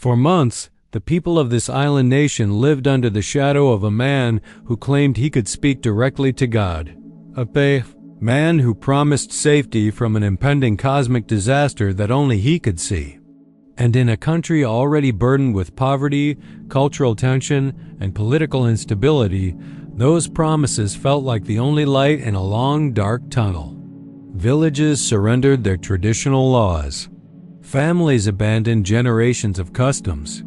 For months, the people of this island nation lived under the shadow of a man who claimed he could speak directly to God. A man who promised safety from an impending cosmic disaster that only he could see. And in a country already burdened with poverty, cultural tension, and political instability, those promises felt like the only light in a long, dark tunnel. Villages surrendered their traditional laws. Families abandoned generations of customs.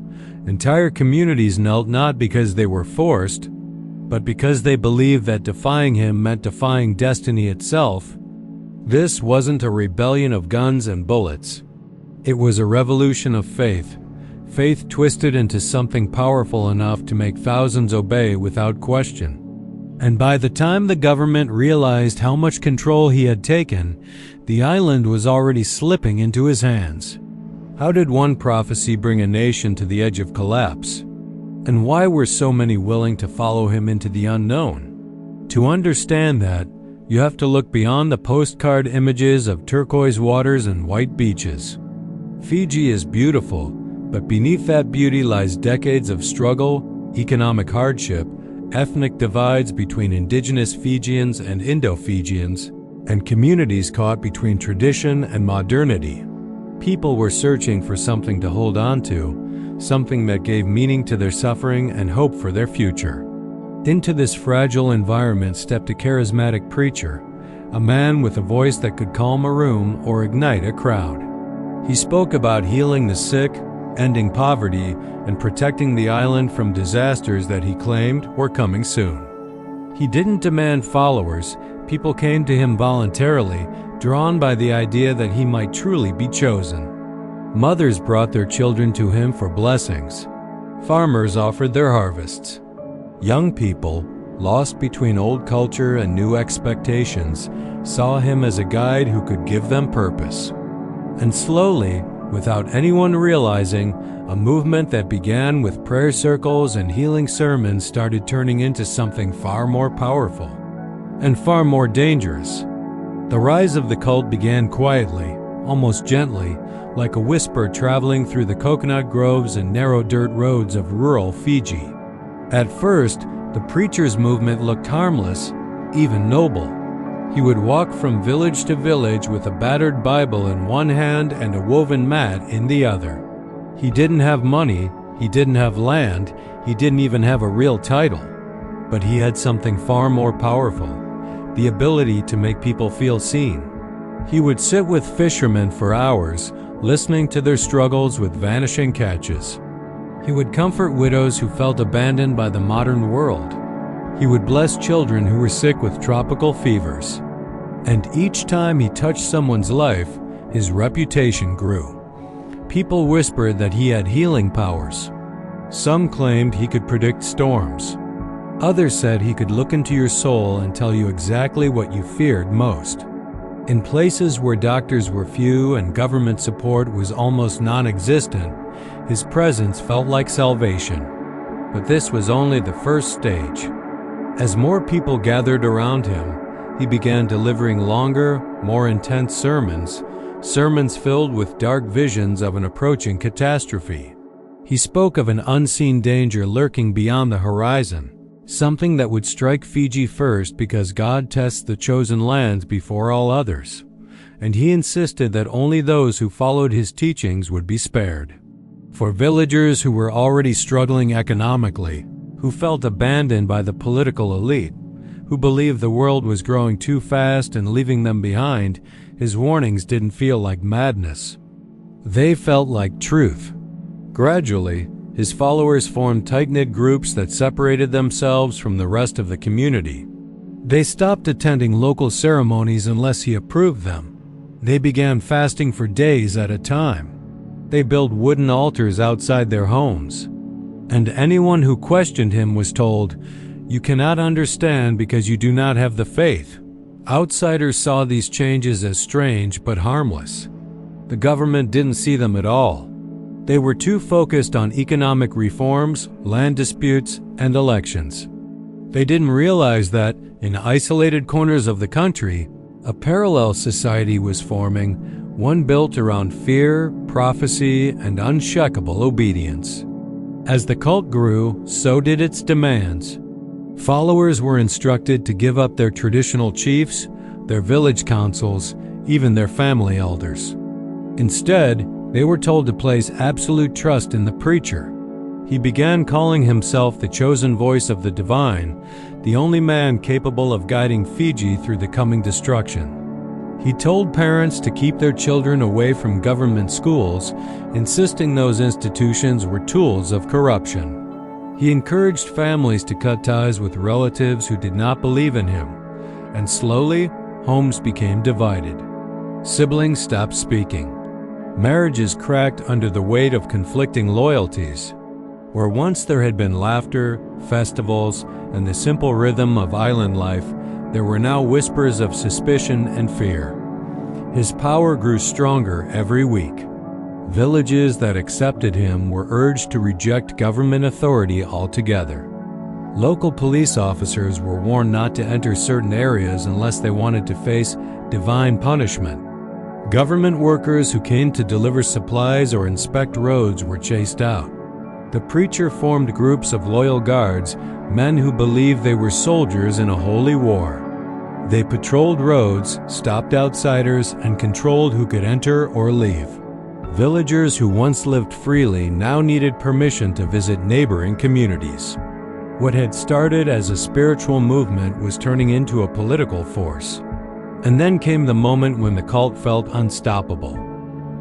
Entire communities knelt not because they were forced, but because they believed that defying him meant defying destiny itself. This wasn't a rebellion of guns and bullets. It was a revolution of faith. Faith twisted into something powerful enough to make thousands obey without question. And by the time the government realized how much control he had taken, the island was already slipping into his hands. How did one prophecy bring a nation to the edge of collapse? And why were so many willing to follow him into the unknown? To understand that, you have to look beyond the postcard images of turquoise waters and white beaches. Fiji is beautiful, but beneath that beauty lies decades of struggle, economic hardship, ethnic divides between indigenous Fijians and Indo-Fijians, and communities caught between tradition and modernity. People were searching for something to hold on to, something that gave meaning to their suffering and hope for their future. Into this fragile environment stepped a charismatic preacher, a man with a voice that could calm a room or ignite a crowd. He spoke about healing the sick, ending poverty, and protecting the island from disasters that he claimed were coming soon. He didn't demand followers. People came to him voluntarily, drawn by the idea that he might truly be chosen. Mothers brought their children to him for blessings. Farmers offered their harvests. Young people, lost between old culture and new expectations, saw him as a guide who could give them purpose. And slowly, without anyone realizing, a movement that began with prayer circles and healing sermons started turning into something far more powerful and far more dangerous. The rise of the cult began quietly, almost gently, like a whisper traveling through the coconut groves and narrow dirt roads of rural Fiji. At first, the preacher's movement looked harmless, even noble. He would walk from village to village with a battered Bible in one hand and a woven mat in the other. He didn't have money, he didn't have land, he didn't even have a real title. But he had something far more powerful, the ability to make people feel seen. He would sit with fishermen for hours, listening to their struggles with vanishing catches. He would comfort widows who felt abandoned by the modern world. He would bless children who were sick with tropical fevers. And each time he touched someone's life, his reputation grew. People whispered that he had healing powers. Some claimed he could predict storms. Others said he could look into your soul and tell you exactly what you feared most. In places where doctors were few and government support was almost non-existent, his presence felt like salvation. But this was only the first stage. As more people gathered around him, he began delivering longer, more intense sermons filled with dark visions of an approaching catastrophe. He spoke of an unseen danger lurking beyond the horizon, something that would strike Fiji first because God tests the chosen lands before all others, and he insisted that only those who followed his teachings would be spared. For villagers who were already struggling economically, who felt abandoned by the political elite, who believed the world was growing too fast and leaving them behind, his warnings didn't feel like madness. They felt like truth. Gradually, his followers formed tight-knit groups that separated themselves from the rest of the community. They stopped attending local ceremonies unless he approved them. They began fasting for days at a time. They built wooden altars outside their homes. And anyone who questioned him was told, "You cannot understand because you do not have the faith." Outsiders saw these changes as strange but harmless. The government didn't see them at all. They were too focused on economic reforms, land disputes, and elections. They didn't realize that, in isolated corners of the country, a parallel society was forming, one built around fear, prophecy, and unshakable obedience. As the cult grew, so did its demands. Followers were instructed to give up their traditional chiefs, their village councils, even their family elders. Instead, they were told to place absolute trust in the preacher. He began calling himself the chosen voice of the divine, the only man capable of guiding Fiji through the coming destruction. He told parents to keep their children away from government schools, insisting those institutions were tools of corruption. He encouraged families to cut ties with relatives who did not believe in him, and slowly, homes became divided. Siblings stopped speaking. Marriages cracked under the weight of conflicting loyalties. Where once there had been laughter, festivals, and the simple rhythm of island life, there were now whispers of suspicion and fear. His power grew stronger every week. Villages that accepted him were urged to reject government authority altogether. Local police officers were warned not to enter certain areas unless they wanted to face divine punishment. Government workers who came to deliver supplies or inspect roads were chased out. The preacher formed groups of loyal guards, men who believed they were soldiers in a holy war. They patrolled roads, stopped outsiders, and controlled who could enter or leave. Villagers who once lived freely now needed permission to visit neighboring communities. What had started as a spiritual movement was turning into a political force. And then came the moment when the cult felt unstoppable.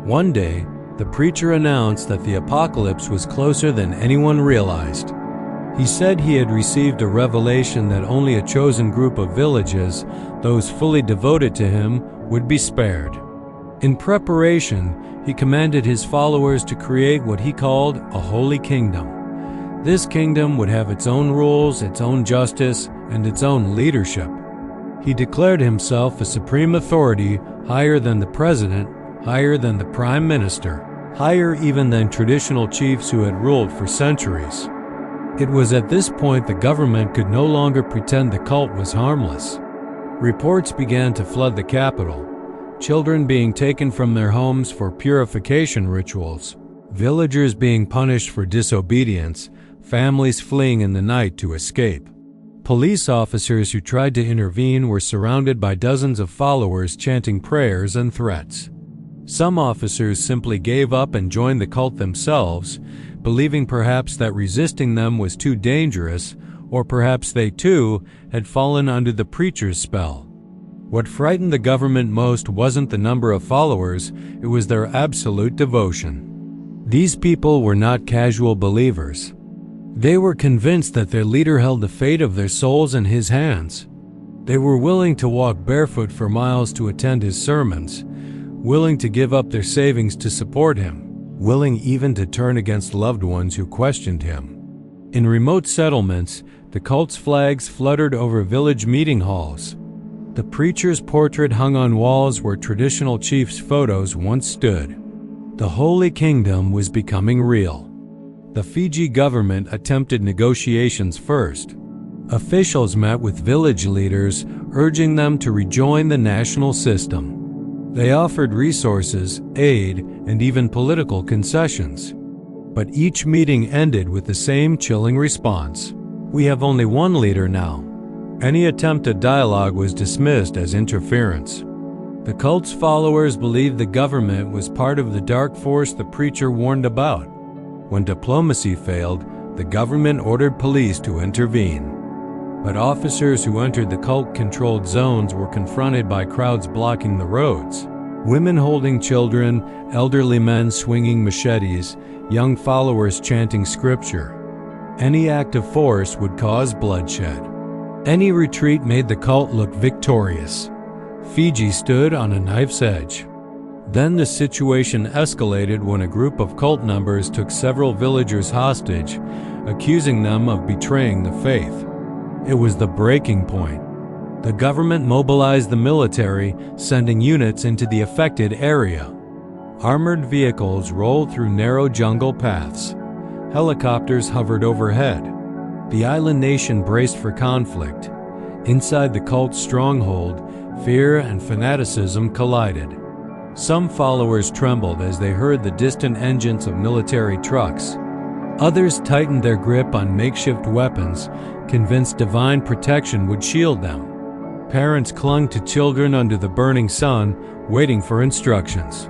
One day, the preacher announced that the apocalypse was closer than anyone realized. He said he had received a revelation that only a chosen group of villages, those fully devoted to him, would be spared. In preparation, he commanded his followers to create what he called a holy kingdom. This kingdom would have its own rules, its own justice, and its own leadership. He declared himself a supreme authority, higher than the president, higher than the prime minister, higher even than traditional chiefs who had ruled for centuries. It was at this point the government could no longer pretend the cult was harmless. Reports began to flood the capital, children being taken from their homes for purification rituals, villagers being punished for disobedience, families fleeing in the night to escape. Police officers who tried to intervene were surrounded by dozens of followers chanting prayers and threats. Some officers simply gave up and joined the cult themselves, believing perhaps that resisting them was too dangerous, or perhaps they too had fallen under the preacher's spell. What frightened the government most wasn't the number of followers, it was their absolute devotion. These people were not casual believers. They were convinced that their leader held the fate of their souls in his hands. They were willing to walk barefoot for miles to attend his sermons, willing to give up their savings to support him, willing even to turn against loved ones who questioned him. In remote settlements, the cult's flags fluttered over village meeting halls. The preacher's portrait hung on walls where traditional chiefs' photos once stood. The Holy Kingdom was becoming real. The Fiji government attempted negotiations first. Officials met with village leaders, urging them to rejoin the national system. They offered resources, aid, and even political concessions. But each meeting ended with the same chilling response. We have only one leader now. Any attempt at dialogue was dismissed as interference. The cult's followers believed the government was part of the dark force the preacher warned about. When diplomacy failed, the government ordered police to intervene. But officers who entered the cult-controlled zones were confronted by crowds blocking the roads. Women holding children, elderly men swinging machetes, young followers chanting scripture. Any act of force would cause bloodshed. Any retreat made the cult look victorious. Fiji stood on a knife's edge. Then the situation escalated when a group of cult members took several villagers hostage, accusing them of betraying the faith. It was the breaking point. The government mobilized the military, sending units into the affected area. Armored vehicles rolled through narrow jungle paths. Helicopters hovered overhead. The island nation braced for conflict. Inside the cult's stronghold, fear and fanaticism collided. Some followers trembled as they heard the distant engines of military trucks. Others tightened their grip on makeshift weapons, convinced divine protection would shield them. Parents clung to children under the burning sun, waiting for instructions.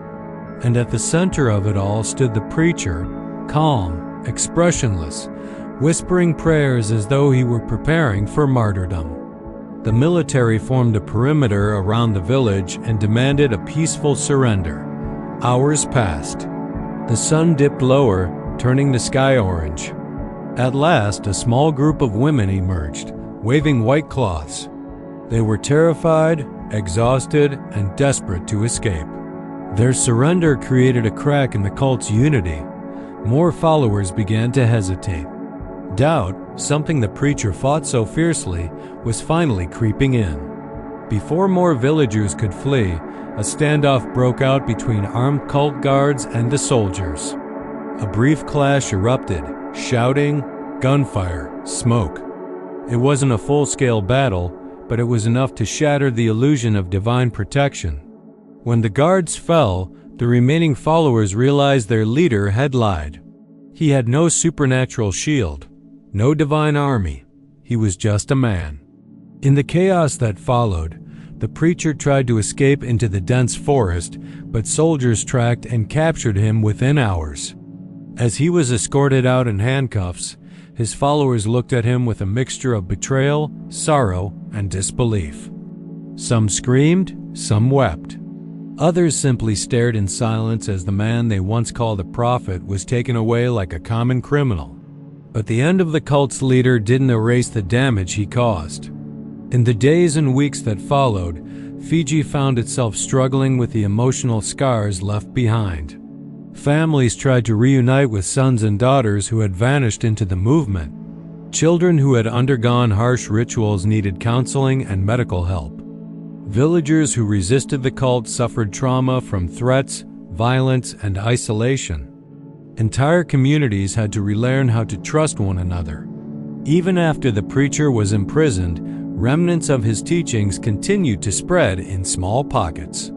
And at the center of it all stood the preacher, calm, expressionless, whispering prayers as though he were preparing for martyrdom. The military formed a perimeter around the village and demanded a peaceful surrender. Hours passed. The sun dipped lower, turning the sky orange. At last, a small group of women emerged, waving white cloths. They were terrified, exhausted, and desperate to escape. Their surrender created a crack in the cult's unity. More followers began to hesitate. Doubt, something the preacher fought so fiercely, was finally creeping in. Before more villagers could flee, a standoff broke out between armed cult guards and the soldiers. A brief clash erupted, shouting, gunfire, smoke. It wasn't a full-scale battle, but it was enough to shatter the illusion of divine protection. When the guards fell, the remaining followers realized their leader had lied. He had no supernatural shield, no divine army. He was just a man. In the chaos that followed, the preacher tried to escape into the dense forest, but soldiers tracked and captured him within hours. As he was escorted out in handcuffs, his followers looked at him with a mixture of betrayal, sorrow, and disbelief. Some screamed, some wept. Others simply stared in silence as the man they once called a prophet was taken away like a common criminal. But the end of the cult's leader didn't erase the damage he caused. In the days and weeks that followed, Fiji found itself struggling with the emotional scars left behind. Families tried to reunite with sons and daughters who had vanished into the movement. Children who had undergone harsh rituals needed counseling and medical help. Villagers who resisted the cult suffered trauma from threats, violence, and isolation. Entire communities had to relearn how to trust one another. Even after the preacher was imprisoned, remnants of his teachings continued to spread in small pockets.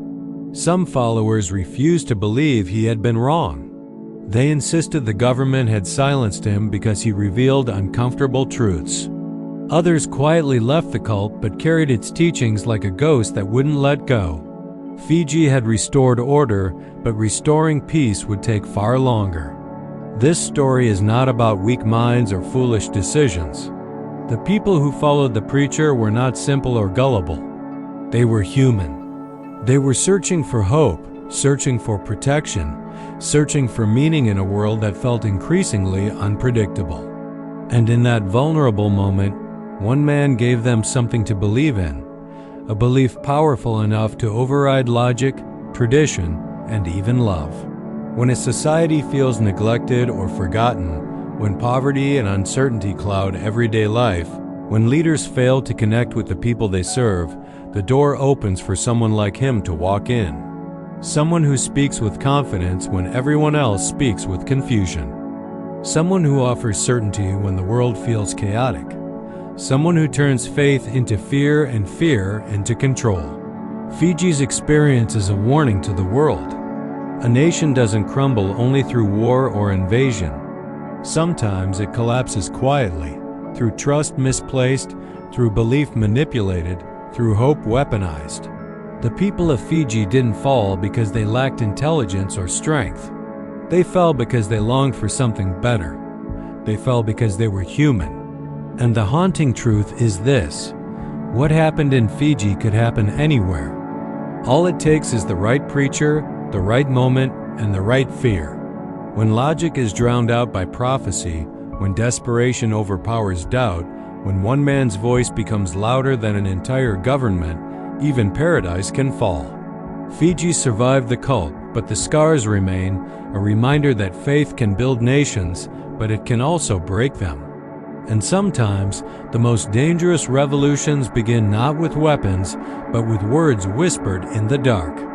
Some followers refused to believe he had been wrong. They insisted the government had silenced him because he revealed uncomfortable truths. Others quietly left the cult but carried its teachings like a ghost that wouldn't let go. Fiji had restored order, but restoring peace would take far longer. This story is not about weak minds or foolish decisions. The people who followed the preacher were not simple or gullible. They were human. They were searching for hope, searching for protection, searching for meaning in a world that felt increasingly unpredictable. And in that vulnerable moment, one man gave them something to believe in, a belief powerful enough to override logic, tradition, and even love. When a society feels neglected or forgotten, when poverty and uncertainty cloud everyday life, when leaders fail to connect with the people they serve, the door opens for someone like him to walk in. Someone who speaks with confidence when everyone else speaks with confusion. Someone who offers certainty when the world feels chaotic. Someone who turns faith into fear and fear into control. Fiji's experience is a warning to the world. A nation doesn't crumble only through war or invasion. Sometimes it collapses quietly, through trust misplaced, through belief manipulated, through hope weaponized. The people of Fiji didn't fall because they lacked intelligence or strength. They fell because they longed for something better. They fell because they were human. And the haunting truth is this: what happened in Fiji could happen anywhere. All it takes is the right preacher, the right moment, and the right fear. When logic is drowned out by prophecy, when desperation overpowers doubt, when one man's voice becomes louder than an entire government, even paradise can fall. Fiji survived the cult, but the scars remain, a reminder that faith can build nations, but it can also break them. And sometimes, the most dangerous revolutions begin not with weapons, but with words whispered in the dark.